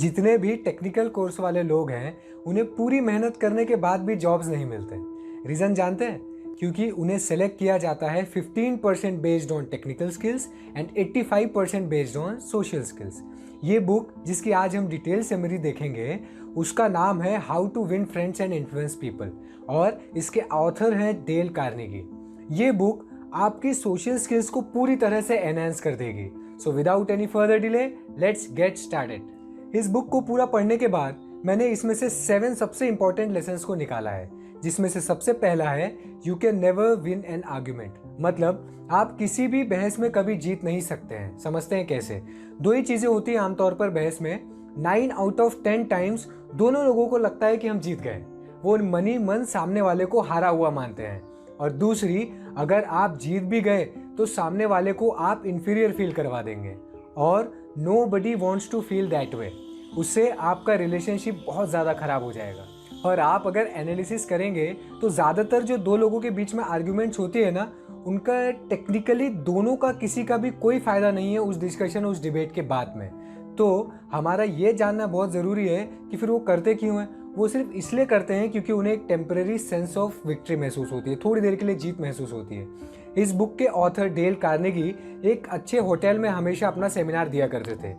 जितने भी technical course वाले लोग हैं उन्हें पूरी मेहनत करने के बाद भी जॉब्स नहीं मिलते। रीज़न जानते हैं? क्योंकि उन्हें सेलेक्ट किया जाता है 15% based on technical skills and 85% based on social skills. ये बुक जिसकी आज हम डिटेल समरी देखेंगे उसका नाम है how to win friends and influence people और इसके ऑथर हैं डेल कार्नेगी। ये बुक आपकी सोशल स्किल्स को पूरी तरह से एनहांस कर देगी। So without any further delay let's get started. इस बुक को पूरा पढ़ने के बाद मैंने इसमें से 7 सबसे इंपॉर्टेंट लेसन्स को निकाला है, जिसमें से सबसे पहला है you can never win an argument. मतलब आप किसी भी बहस में कभी जीत नहीं सकते हैं। समझते हैं कैसे? दो ही चीज़ें होती हैं आमतौर पर बहस में। 9 आउट ऑफ 10 टाइम्स दोनों लोगों को लगता है कि हम जीत गए, वो मनी मन सामने वाले को हारा हुआ मानते हैं। और दूसरी, अगर आप जीत भी गए तो सामने वाले को आप इन्फीरियर फील करवा देंगे और nobody wants to feel that way. उससे आपका रिलेशनशिप बहुत ज़्यादा खराब हो जाएगा। और आप अगर एनालिसिस करेंगे तो ज़्यादातर जो दो लोगों के बीच में आर्ग्यूमेंट्स होती है ना, उनका टेक्निकली दोनों का किसी का भी कोई फ़ायदा नहीं है उस डिस्कशन उस डिबेट के बाद में। तो हमारा ये जानना बहुत ज़रूरी है कि फिर वो करते क्यों हैं। वो सिर्फ इसलिए करते हैं क्योंकि उन्हें एक टेम्परेरी सेंस ऑफ विक्ट्री महसूस होती है, थोड़ी देर के लिए जीत महसूस होती है। इस बुक के ऑथर डेल कार्नेगी एक अच्छे होटल में हमेशा अपना सेमिनार दिया करते थे।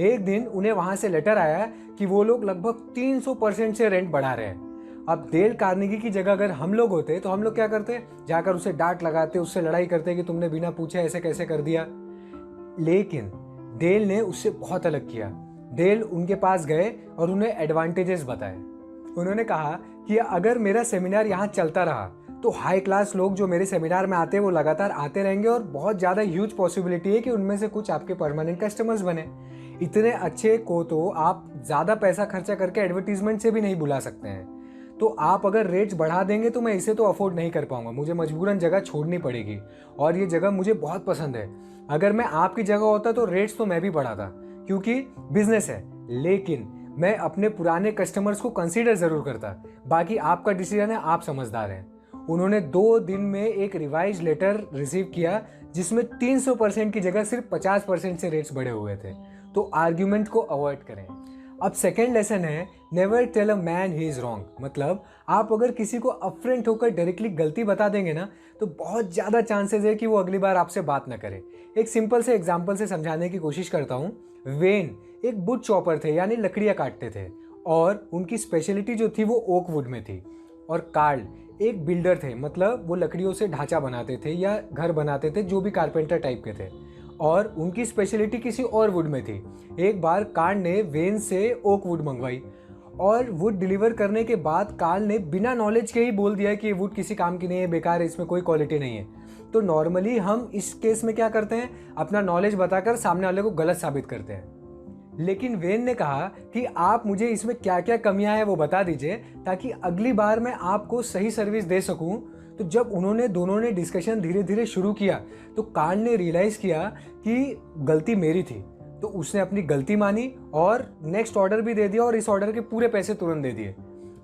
एक दिन उन्हें वहाँ से लेटर आया कि वो लोग लगभग 300% से रेंट बढ़ा रहे हैं। अब डेल कार्नेगी की जगह अगर हम लोग होते तो हम लोग क्या करते? जाकर उसे डांट लगाते, उससे लड़ाई करते कि तुमने बिना पूछे ऐसे कैसे कर दिया। लेकिन डेल ने उससे बहुत अलग किया। डेल उनके पास गए और उन्हें एडवांटेजेस बताए। उन्होंने कहा कि अगर मेरा सेमिनार यहाँ चलता रहा तो हाई क्लास लोग जो मेरे सेमिनार में आते हैं वो लगातार आते रहेंगे और बहुत ज़्यादा ह्यूज पॉसिबिलिटी है कि उनमें से कुछ आपके परमानेंट कस्टमर्स बने। इतने अच्छे को तो आप ज़्यादा पैसा खर्चा करके एडवर्टीजमेंट से भी नहीं बुला सकते हैं। तो आप अगर रेट्स बढ़ा देंगे तो मैं इसे तो अफोर्ड नहीं कर पाऊंगा, मुझे मजबूरन जगह छोड़नी पड़ेगी और ये जगह मुझे बहुत पसंद है। अगर मैं आपकी जगह होता तो रेट्स तो मैं भी बढ़ाता क्योंकि बिजनेस है, लेकिन मैं अपने पुराने कस्टमर्स को कंसीडर ज़रूर करता। बाकी आपका डिसीजन है, आप समझदार हैं। उन्होंने 2 दिन में एक रिवाइज लेटर रिसीव किया जिसमें 300% की जगह सिर्फ 50% से रेट्स बढ़े हुए थे। तो आर्ग्यूमेंट को अवॉइड करें। अब सेकेंड लेसन है never tell a man he is wrong. मतलब आप अगर किसी को अपफ्रंट होकर डायरेक्टली गलती बता देंगे ना तो बहुत ज़्यादा चांसेस है कि वो अगली बार आपसे बात ना करे। एक सिंपल से एग्जाम्पल से समझाने की कोशिश करता हूँ। वेन एक वुड चॉपर थे, यानी लकड़ियाँ काटते थे और उनकी स्पेशलिटी जो थी वो ओक वुड में थी। और कार्ल एक बिल्डर थे, मतलब वो लकड़ियों से ढांचा बनाते थे या घर बनाते थे, जो भी कारपेंटर टाइप के थे, और उनकी स्पेशलिटी किसी और वुड में थी। एक बार कार्ल ने वेन से ओक वुड मंगवाई और वुड डिलीवर करने के बाद कार्ल ने बिना नॉलेज के ही बोल दिया कि ये वुड किसी काम की नहीं है, बेकार है, इसमें कोई क्वालिटी नहीं है। तो नॉर्मली हम इस केस में क्या करते हैं? अपना नॉलेज बताकर सामने वाले को गलत साबित करते हैं। लेकिन वेन ने कहा कि आप मुझे इसमें क्या क्या कमियां हैं वो बता दीजिए ताकि अगली बार मैं आपको सही सर्विस दे सकूं। तो जब दोनों ने डिस्कशन धीरे धीरे शुरू किया तो कार्ल ने रियलाइज़ किया कि गलती मेरी थी। तो उसने अपनी गलती मानी और नेक्स्ट ऑर्डर भी दे दिया और इस ऑर्डर के पूरे पैसे तुरंत दे दिए।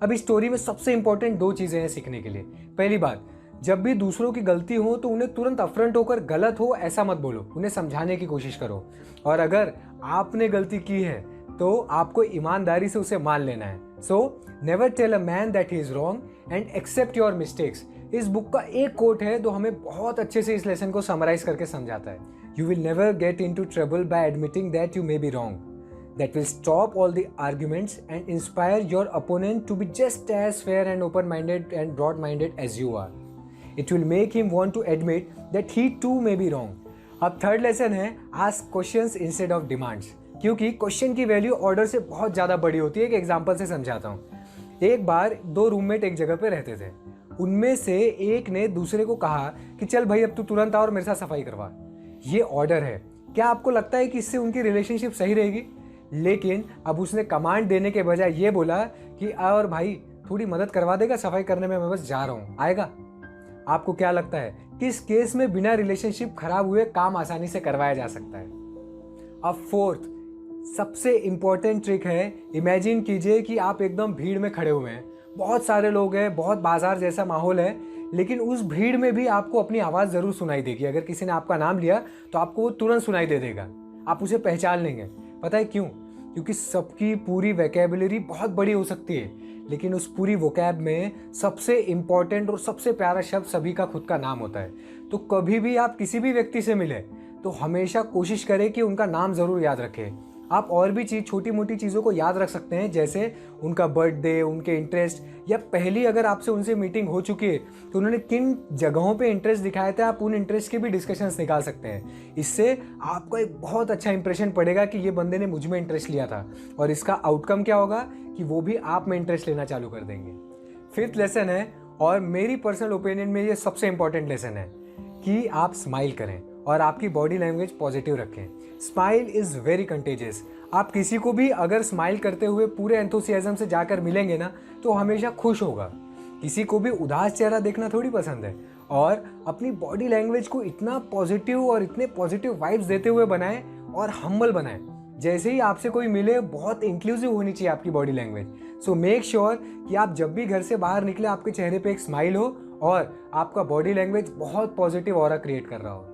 अब इस स्टोरी में सबसे इंपॉर्टेंट 2 चीज़ें हैं सीखने के लिए। पहली बात, जब भी दूसरों की गलती हो तो उन्हें तुरंत अपफ्रंट होकर गलत हो ऐसा मत बोलो, उन्हें समझाने की कोशिश करो। और अगर आपने गलती की है तो आपको ईमानदारी से उसे मान लेना है। So never tell a man that he is wrong and accept your mistakes. इस बुक का एक कोट है जो हमें बहुत अच्छे से इस लेसन को समराइज करके समझाता है। You will never get into trouble by admitting that you may be wrong. That will stop all the arguments and inspire your opponent to be just as fair and open-minded and broad-minded as you are. It will make him want to admit that he too may be wrong. अब third lesson है ask questions instead of demands, क्योंकि question की value order से बहुत ज़्यादा बड़ी होती है। एक एग्जाम्पल से समझाता हूँ। एक बार 2 रूममेट एक जगह पे रहते थे। उनमें से एक ने दूसरे को कहा कि चल भाई अब तू तुरंत आ और मेरे साथ सफाई करवा। ये ऑर्डर है। क्या आपको लगता है कि इससे उनकी रिलेशनशिप सही रहेगी? लेकिन अब उसने कमांड देने के बजाय ये बोला कि और भाई थोड़ी मदद करवा देगा सफाई करने में, मैं बस जा रहा हूँ, आएगा? आपको क्या लगता है किस केस में बिना रिलेशनशिप खराब हुए काम आसानी से करवाया जा सकता है? अब फोर्थ सबसे इंपॉर्टेंट ट्रिक है, इमेजिन कीजिए कि आप एकदम भीड़ में खड़े हुए हैं, बहुत सारे लोग हैं, बहुत बाजार जैसा माहौल है, लेकिन उस भीड़ में भी आपको अपनी आवाज़ ज़रूर सुनाई देगी। अगर किसी ने आपका नाम लिया तो आपको वो तुरंत सुनाई दे देगा, आप उसे पहचान लेंगे। पता है क्यों? क्योंकि सबकी पूरी वोकैबुलरी बहुत बड़ी हो सकती है, लेकिन उस पूरी वोकैब में सबसे इम्पॉर्टेंट और सबसे प्यारा शब्द सभी का खुद का नाम होता है। तो कभी भी आप किसी भी व्यक्ति से मिले तो हमेशा कोशिश करें कि उनका नाम ज़रूर याद रखें। आप और भी छोटी मोटी चीज़ों को याद रख सकते हैं, जैसे उनका बर्थडे, उनके इंटरेस्ट, या पहली अगर आपसे उनसे मीटिंग हो चुकी है तो उन्होंने किन जगहों पे इंटरेस्ट दिखाए थे, आप उन इंटरेस्ट के भी डिस्कशंस निकाल सकते हैं। इससे आपको एक बहुत अच्छा इंप्रेशन पड़ेगा कि ये बंदे ने मुझ में इंटरेस्ट लिया था, और इसका आउटकम क्या होगा कि वो भी आप में इंटरेस्ट लेना चालू कर देंगे। फिफ्थ लेसन है, और मेरी पर्सनल ओपिनियन में ये सबसे इंपॉर्टेंट लेसन है, कि आप स्माइल करें और आपकी बॉडी लैंग्वेज पॉजिटिव रखें। Smile is very contagious. आप किसी को भी अगर स्माइल करते हुए पूरे एंथुसियाज्म से जाकर मिलेंगे ना, तो हमेशा खुश होगा। किसी को भी उदास चेहरा देखना थोड़ी पसंद है। और अपनी बॉडी लैंग्वेज को इतना पॉजिटिव और इतने पॉजिटिव वाइब्स देते हुए बनाएं और हम्बल बनाएं। जैसे ही आपसे कोई मिले, बहुत इंक्लूसिव होनी चाहिए आपकी body language. So make sure कि आप जब भी घर से बाहर निकले, आपके चेहरे पे एक स्माइल हो और आपका बॉडी लैंग्वेज बहुत पॉजिटिव ऑरा क्रिएट कर रहा हो।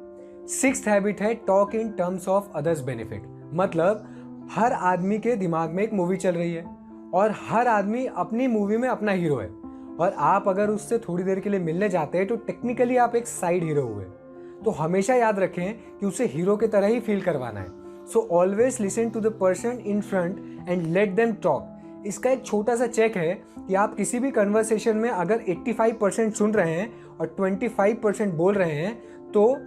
सिक्स्थ हैबिट है, talk in terms of others benefit. मतलब हर आदमी के दिमाग में एक मूवी चल रही है और हर आदमी अपनी मूवी में अपना हीरो है, और आप अगर उससे थोड़ी देर के लिए मिलने जाते हैं तो टेक्निकली आप एक साइड हीरो हुए। तो हमेशा याद रखें कि उसे हीरो की तरह ही फील करवाना है। So always listen to the person in front and let them talk. इसका एक छोटा सा चेक है कि आप किसी भी कन्वर्सेशन में अगर 85% सुन रहे हैं और 25% बोल रहे हैं, तो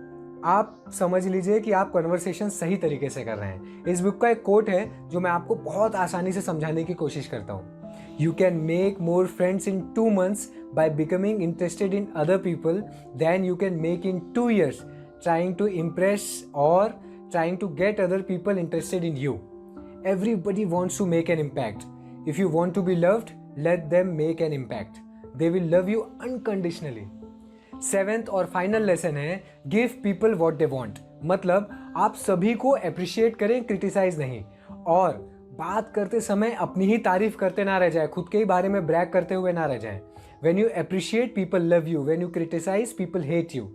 आप समझ लीजिए कि आप कन्वर्सेशन सही तरीके से कर रहे हैं। इस बुक का एक कोट है जो मैं आपको बहुत आसानी से समझाने की कोशिश करता हूँ। You can make more friends in 2 months by becoming interested in other people than you can make in 2 years trying to impress or trying to get other people interested in you. Everybody wants to make an impact. If you want to be loved, let them make an impact. They will love you unconditionally. 7th और final lesson है, give people what they want. मतलब आप सभी को appreciate करें, criticise नहीं। और बात करते समय अपनी ही तारीफ करते ना रह जाए, खुद के ही बारे में ब्रैग करते हुए ना रह जाए। When you appreciate people love you, when you criticise people hate you.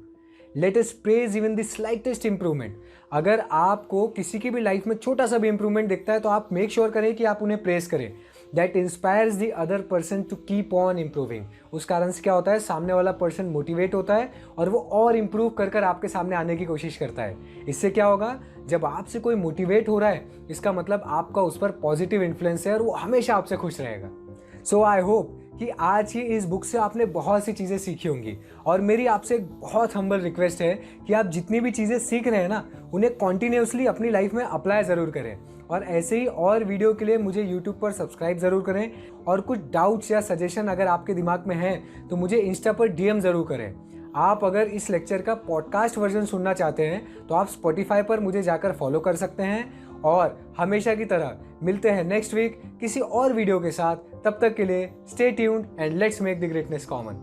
Let us praise even the slightest improvement. अगर आपको किसी की भी लाइफ में छोटा सा भी इंप्रूवमेंट दिखता है तो आप मेक श्योर करें कि आप उन्हें प्रेज करें। That inspires the other person to keep on improving. उस कारण से क्या होता है, सामने वाला पर्सन मोटिवेट होता है और वो और इम्प्रूव कर कर आपके सामने आने की कोशिश करता है। इससे क्या होगा, जब आपसे कोई मोटिवेट हो रहा है, इसका मतलब आपका उस पर पॉजिटिव इन्फ्लुएंस है और वो हमेशा आपसे खुश रहेगा। सो आई होप कि आज की इस बुक से आपने बहुत सी चीज़ें सीखी होंगी, और मेरी आपसे एक बहुत हम्बल रिक्वेस्ट है कि आप जितनी भी चीज़ें सीख रहे हैं ना, उन्हें कॉन्टिन्यूसली अपनी लाइफ में अप्लाई ज़रूर करें। और ऐसे ही और वीडियो के लिए मुझे यूट्यूब पर सब्सक्राइब ज़रूर करें, और कुछ डाउट्स या सजेशन अगर आपके दिमाग में हैं तो मुझे इंस्टा पर DM ज़रूर करें। आप अगर इस लेक्चर का पॉडकास्ट वर्जन सुनना चाहते हैं तो आप स्पॉटिफाई पर मुझे जाकर फॉलो कर सकते हैं। और हमेशा की तरह मिलते हैं नेक्स्ट वीक किसी और वीडियो के साथ। तब तक के लिए stay tuned and let's make the greatness common.